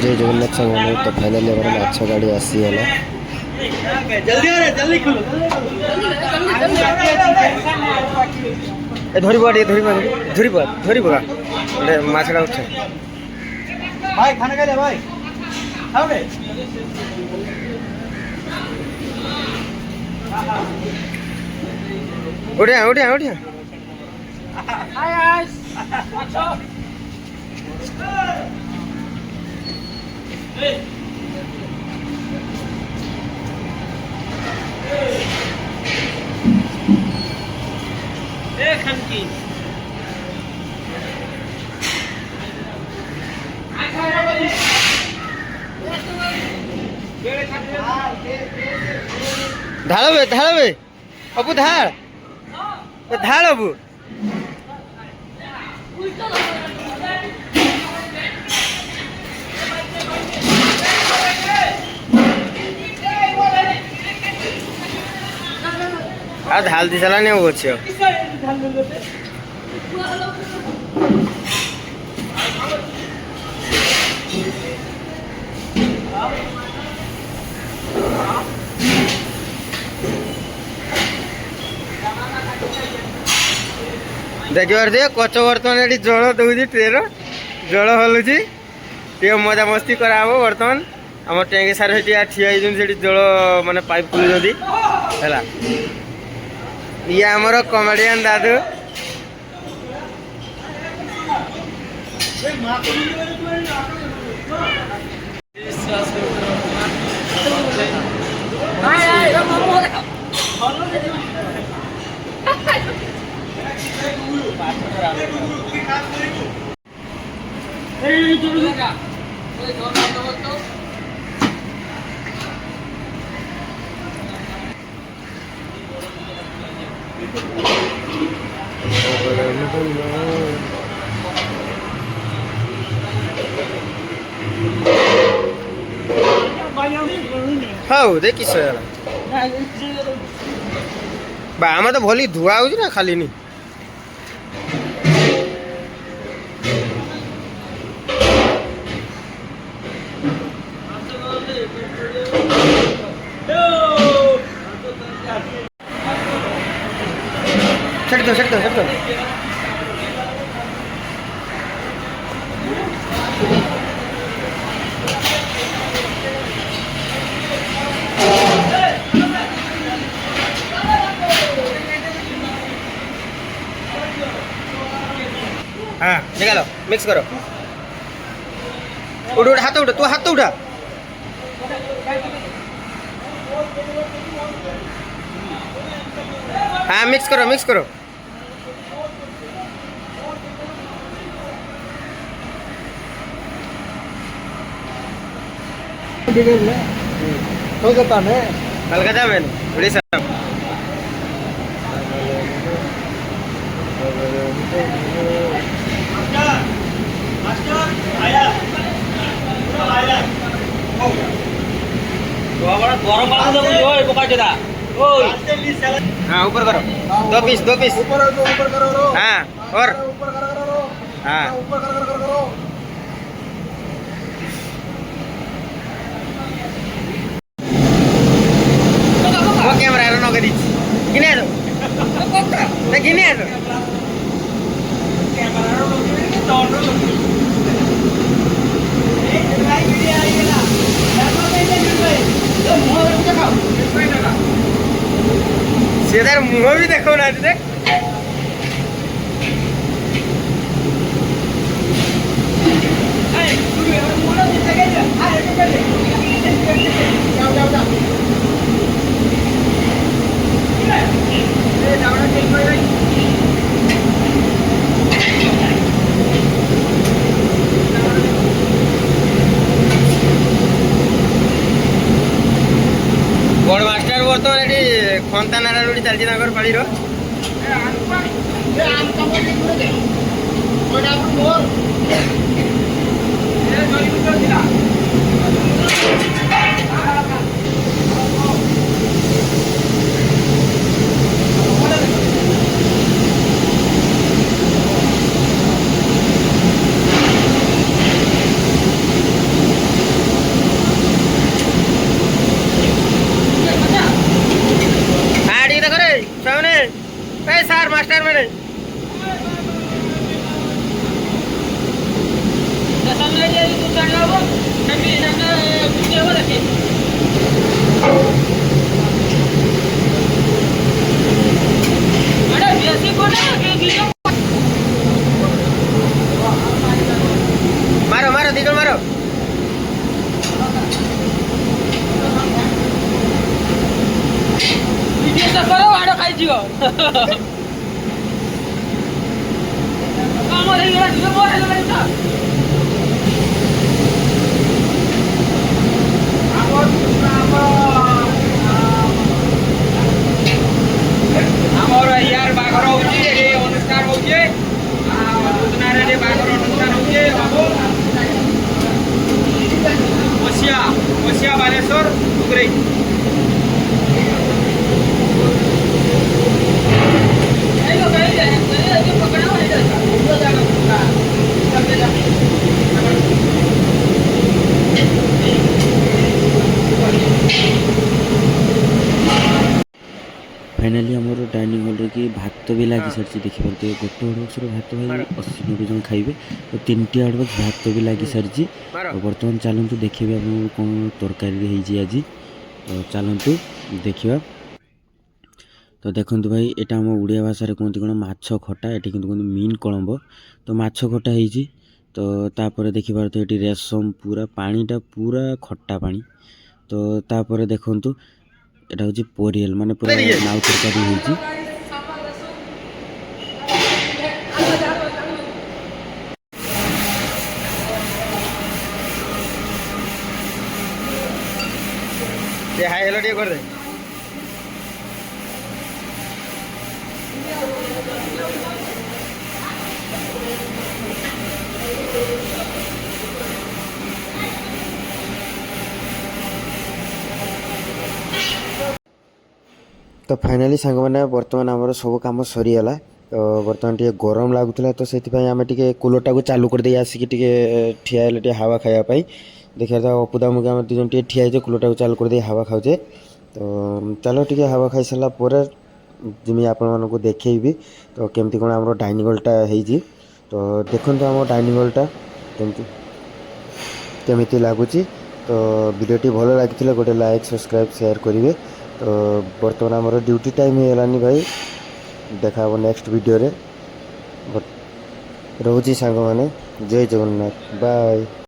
जय जगन्नाथ संग तो फाइनाली हमारा माछ गाड़ी आसीगला धरब धरब धरब गोटे माछटा उठे भाई खाना खाइले भाई खाओ रे उठिया उठिया उठिया हाय हाय ए खनकी ढाल बे अबू ढाल ढाल अबू ढाल दी चला नहीं वो अच्छे देखिबार दे कच बर्तमान ये जल दूसरी ट्रेर जल हलुची टे मजा मस्ती कराब बर्तमान आम टैंकी सार ठिया से जल माने पाइप खुलुदी है ये आमर कमेडियन दादू हाँ दे किस आम तो भली धुआ हो ना खाली नहीं छट दो हाँ निकालो मिक्स करो उठ हाथ उठा तू हाथ उठा हाँ मिक्स करो कोलकाता में उड़ीसा हाँ ऊपर करो दो पीस ऊपर करो हाँ और ऊपर करो हाँ ऊपर करो वो कैमरा है नौकरी किने दो किने दो सीधा मुँह भी देखो ना देख बड़ मास्टर बर्तमान ये खंता नारा रोटी चलती पाड़ी ମାର ମାର ଦି ଜଣ ମାର। ଆମର ইয়াର ବାଘର ହଉଛି ଏଠି ଅନୁଷ୍ଠାନ ହଉଛି ସୂଚନାରେ ଏଠି ବାଘର ଅନୁଷ୍ଠାନ ହଉଛି ହବ ମସିଆ ବାଲେଶ୍ୱର ଡୁଗରେଇ। फाइनाली आमर डाइनिंग हॉल कि भात भी लगी सारी देखिए गोटे हड़बक्सर भात भाई 80-90 जन खाइबे तो 3टी हड़बक्स भात भी लगी सारी। तो बर्तमान चलतु देखिए आप कौन तरकारी आज तो चलतु देखा। तो देखो भाई यहाँ आम ओडिया भाषा कहते कौन माछ खटा ये कहते मीन कलम्ब तो माछ खटा होती। तो तापर देखिए तो ये रेशम पूरा पानीटा पूरा खट्टा पानी। तो तापर देखु এটা হচ্ছে পরিয়াল মানে পুরো নাও তরকারি হয়েছে। হাই হ্যালো ଟିକେ করে দে। तो फाइनाली सांग मैंने बर्तमान आमर सब कम सरीगला। तो बर्तमान टे गरम लगुला तो से आम टे कूलरटा को चालू कर दे आसिक ठिया हावा खायापी देखिए तो अपुदा मुझे आम दुजन टे ठिया कूलरटा को चालू कर दे हावा खाऊे। तो चलो टे हावा खाई सारापर जमी आपण मानक देखी तो केमती कौन आम डाइनिंग हॉलटा हो। तो देखो आम डाइनिंग हॉलटा केमी लगुच। तो वीडियोटी भल लगी गोटे लाइक सब्सक्राइब शेयर करेंगे। तो बर्तमान आमर ड्यूटी टाइम हो गलानी भाई देखा नेक्स्ट वीडियो रे रोची सांग माने जय जगन्नाथ बाय।